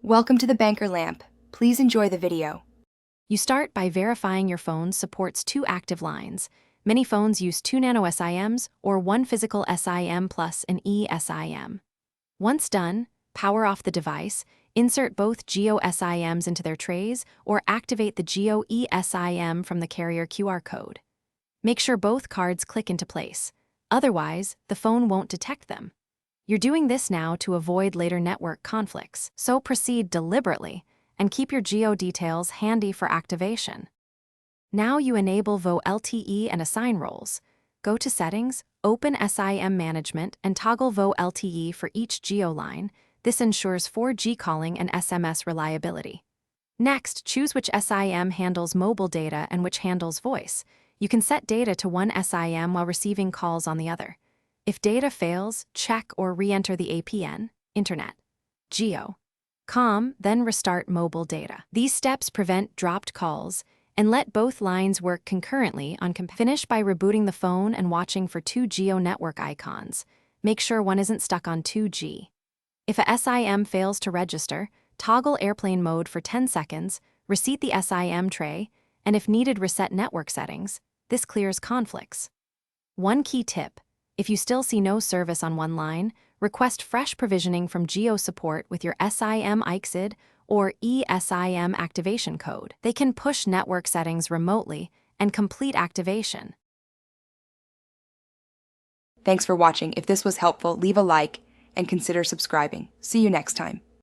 Welcome to the Banker Lamp. Please enjoy the video. You start by verifying your phone supports 2 active lines. Many phones use 2 nano SIMs or 1 physical SIM plus an eSIM. Once done, power off the device, insert both Jio SIMs into their trays, or activate the Jio eSIM from the carrier QR code. Make sure both cards click into place. Otherwise, the phone won't detect them. You're doing this now to avoid later network conflicts, so proceed deliberately and keep your Geo details handy for activation. Now you enable VO LTE and assign roles. Go to Settings, open SIM Management, and toggle VO LTE for each Geo line. This ensures 4G calling and SMS reliability. Next, choose which SIM handles mobile data and which handles voice. You can set data to one SIM while receiving calls on the other. If data fails, check or re-enter the APN, Internet, Geo, Com, then restart mobile data. These steps prevent dropped calls and let both lines work concurrently on Finish by rebooting the phone and watching for 2 Geo network icons. Make sure one isn't stuck on 2G. If a SIM fails to register, toggle airplane mode for 10 seconds, reset the SIM tray, and if needed, reset network settings. This clears conflicts. One key tip: if you still see no service on one line, request fresh provisioning from Geo support with your SIM IXID or eSIM activation code. They can push network settings remotely and complete activation. Thanks for watching. If this was helpful, leave a like and consider subscribing. See you next time.